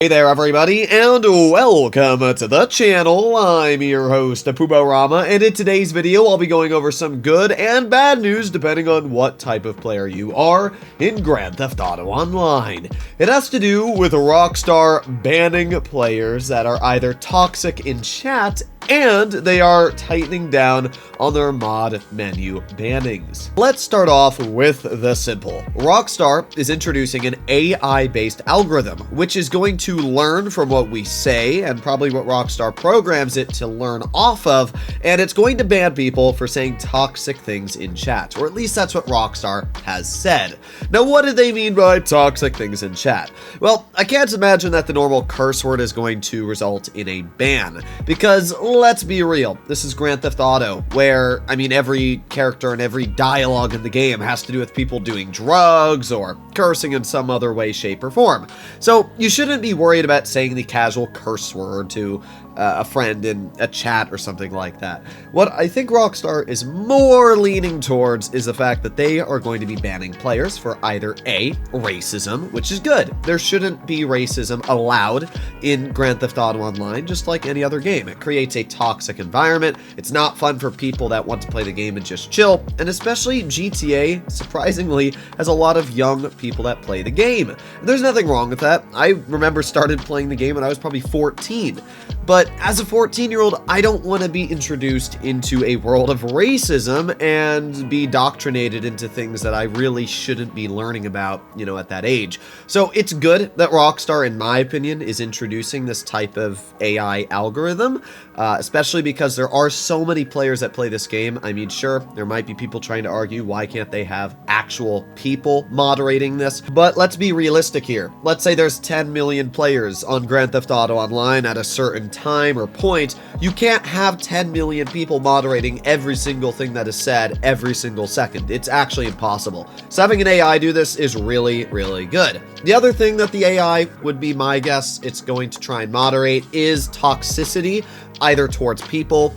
Hey there everybody, and welcome to the channel. I'm your host, Rama, and in today's video I'll be going over some good and bad news depending on what type of player you are in Grand Theft Auto Online. It has to do with Rockstar banning players that are either toxic in chat and they are tightening down on their mod menu bannings. Let's start off with the simple. Rockstar is introducing an AI-based algorithm, which is going to learn from what we say and probably what Rockstar programs it to learn off of, and it's going to ban people for saying toxic things in chat, or at least that's what Rockstar has said. Now, what do they mean by toxic things in chat? Well, I can't imagine that the normal curse word is going to result in a ban, because let's be real, this is Grand Theft Auto, where, every character and every dialogue in the game has to do with people doing drugs or cursing in some other way, shape, or form. So you shouldn't be worried about saying the casual curse word to a friend in a chat or something like that. What I think Rockstar is more leaning towards is the fact that they are going to be banning players for either A, racism, which is good. There shouldn't be racism allowed in Grand Theft Auto Online, just like any other game. It creates a toxic environment. It's not fun for people that want to play the game and just chill, and especially GTA, surprisingly, has a lot of young people that play the game. There's nothing wrong with that. I remember started playing the game when I was probably 14. But as a 14-year-old, I don't want to be introduced into a world of racism and be indoctrinated into things that I really shouldn't be learning about, at that age. So it's good that Rockstar, in my opinion, is introducing this type of AI algorithm, especially because there are so many players that play this game. Sure, there might be people trying to argue, why can't they have actual people moderating this? But let's be realistic here. Let's say there's 10 million players on Grand Theft Auto Online at a certain time or point. You can't have 10 million people moderating every single thing that is said every single second. It's actually impossible. So having an AI do this is really, really good. The other thing that the AI would be my guess it's going to try and moderate is toxicity, either towards people,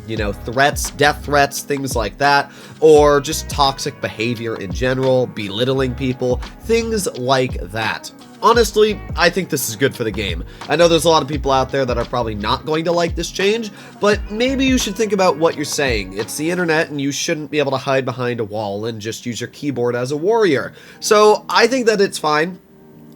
threats, death threats, things like that, or just toxic behavior in general, belittling people, things like that. Honestly, I think this is good for the game. I know there's a lot of people out there that are probably not going to like this change, but maybe you should think about what you're saying. It's the internet and you shouldn't be able to hide behind a wall and just use your keyboard as a warrior. So I think that it's fine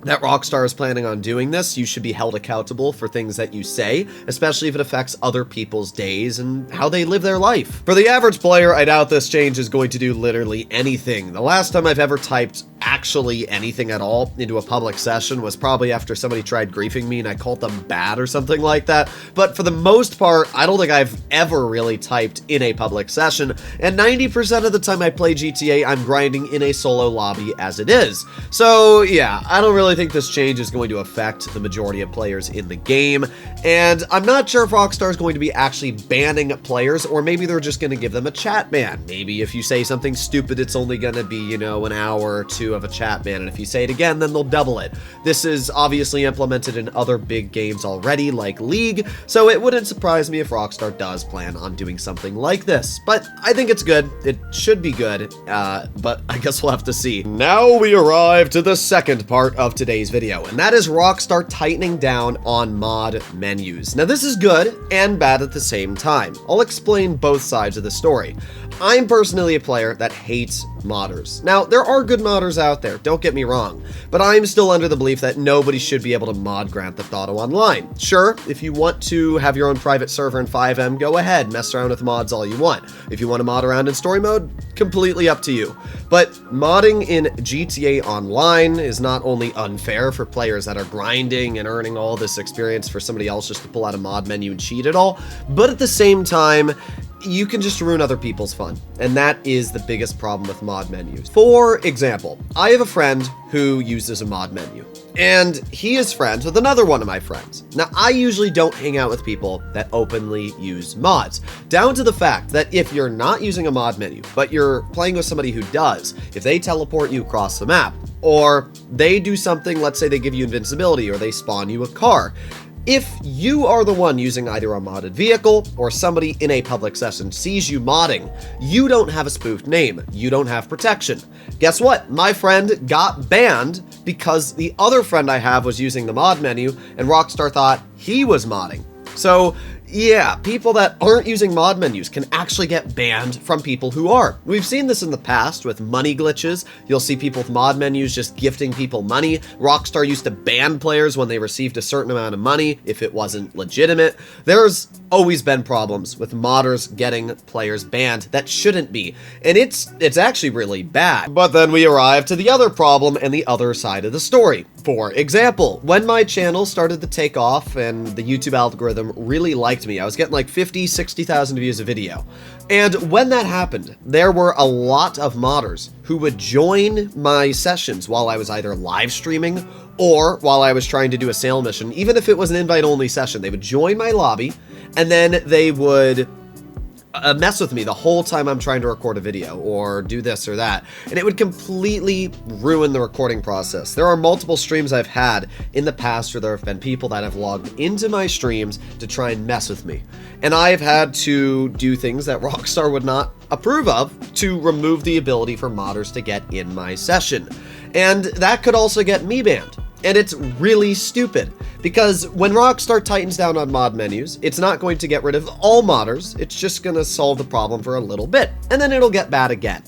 that Rockstar is planning on doing this. You should be held accountable for things that you say, especially if it affects other people's days and how they live their life. For the average player, I doubt this change is going to do literally anything. The last time I've ever typed actually anything at all into a public session was probably after somebody tried griefing me and I called them bad or something like that. But for the most part, I don't think I've ever really typed in a public session, and 90% of the time I play GTA, I'm grinding in a solo lobby as it is. So yeah, I don't really think this change is going to affect the majority of players in the game, and I'm not sure if Rockstar is going to be actually banning players, or maybe they're just going to give them a chat ban. Maybe if you say something stupid, it's only going to be, an hour or two of a chat ban, and if you say it again, then they'll double it. This is obviously implemented in other big games already, like League, so it wouldn't surprise me if Rockstar does plan on doing something like this. But I think it's good. It should be good, but I guess we'll have to see. Now we arrive to the second part of today's video, and that is Rockstar tightening down on mod menus. Now this is good and bad at the same time. I'll explain both sides of the story. I'm personally a player that hates modders. Now, there are good modders out there, don't get me wrong, but I'm still under the belief that nobody should be able to mod Grand Theft Auto Online. Sure, if you want to have your own private server in 5M, go ahead, mess around with mods all you want. If you want to mod around in story mode, completely up to you. But modding in GTA Online is not only unfair for players that are grinding and earning all this experience for somebody else just to pull out a mod menu and cheat at all, but at the same time, you can just ruin other people's fun, and that is the biggest problem with mod menus. For example, I have a friend who uses a mod menu, and he is friends with another one of my friends. Now, I usually don't hang out with people that openly use mods, down to the fact that if you're not using a mod menu, but you're playing with somebody who does, if they teleport you across the map, or they do something, let's say they give you invincibility, or they spawn you a car, If you are the one using either a modded vehicle or somebody in a public session sees you modding, you don't have a spoofed name. You don't have protection. Guess what? My friend got banned because the other friend I have was using the mod menu and Rockstar thought he was modding. So yeah, people that aren't using mod menus can actually get banned from people who are. We've seen this in the past with money glitches. You'll see people with mod menus just gifting people money. Rockstar used to ban players when they received a certain amount of money if it wasn't legitimate. There's always been problems with modders getting players banned that shouldn't be, and it's actually really bad. But then we arrive to the other problem and the other side of the story. For example, when my channel started to take off and the YouTube algorithm really liked me, I was getting like 50, 60,000 views a video. And when that happened, there were a lot of modders who would join my sessions while I was either live streaming or while I was trying to do a sale mission. Even if it was an invite-only session, they would join my lobby and then they would mess with me the whole time I'm trying to record a video or do this or that, and it would completely ruin the recording process. There are multiple streams I've had in the past where there have been people that have logged into my streams to try and mess with me, and I've had to do things that Rockstar would not approve of to remove the ability for modders to get in my session, and that could also get me banned. And it's really stupid, because when Rockstar tightens down on mod menus, it's not going to get rid of all modders, it's just going to solve the problem for a little bit, and then it'll get bad again.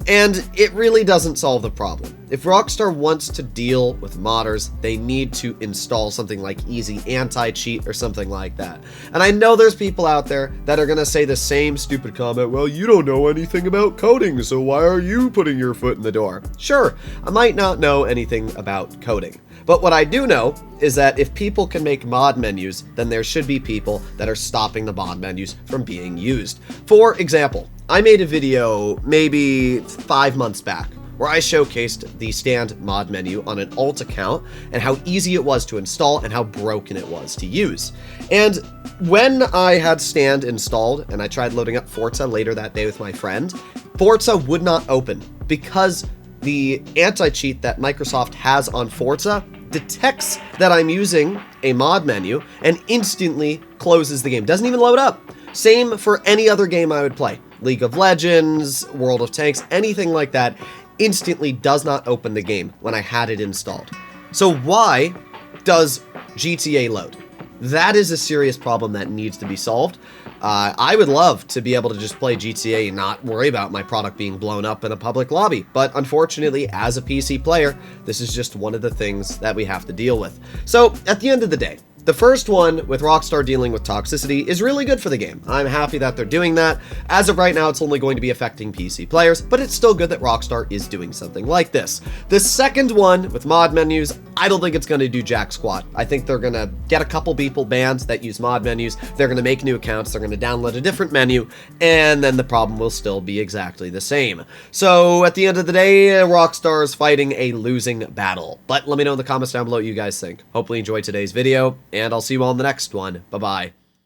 And it really doesn't solve the problem. If Rockstar wants to deal with modders, they need to install something like easy anti-cheat or something like that. And I know there's people out there that are going to say the same stupid comment, well, you don't know anything about coding, so why are you putting your foot in the door? Sure, I might not know anything about coding. But what I do know is that if people can make mod menus, then there should be people that are stopping the mod menus from being used. For example, I made a video maybe 5 months back where I showcased the stand mod menu on an alt account and how easy it was to install and how broken it was to use. And when I had stand installed and I tried loading up Forza later that day with my friend, Forza would not open because the anti-cheat that Microsoft has on Forza detects that I'm using a mod menu and instantly closes the game. Doesn't even load up. Same for any other game I would play. League of Legends, World of Tanks, anything like that, instantly does not open the game when I had it installed. So why does GTA load? That is a serious problem that needs to be solved. I would love to be able to just play GTA and not worry about my product being blown up in a public lobby. But unfortunately, as a PC player, this is just one of the things that we have to deal with. So at the end of the day, the first one, with Rockstar dealing with toxicity, is really good for the game. I'm happy that they're doing that. As of right now, it's only going to be affecting PC players, but it's still good that Rockstar is doing something like this. The second one, with mod menus, I don't think it's going to do jack squat. I think they're going to get a couple people banned that use mod menus, they're going to make new accounts, they're going to download a different menu, and then the problem will still be exactly the same. So at the end of the day, Rockstar is fighting a losing battle. But let me know in the comments down below what you guys think. Hopefully you enjoyed today's video, and I'll see you all in the next one. Bye-bye.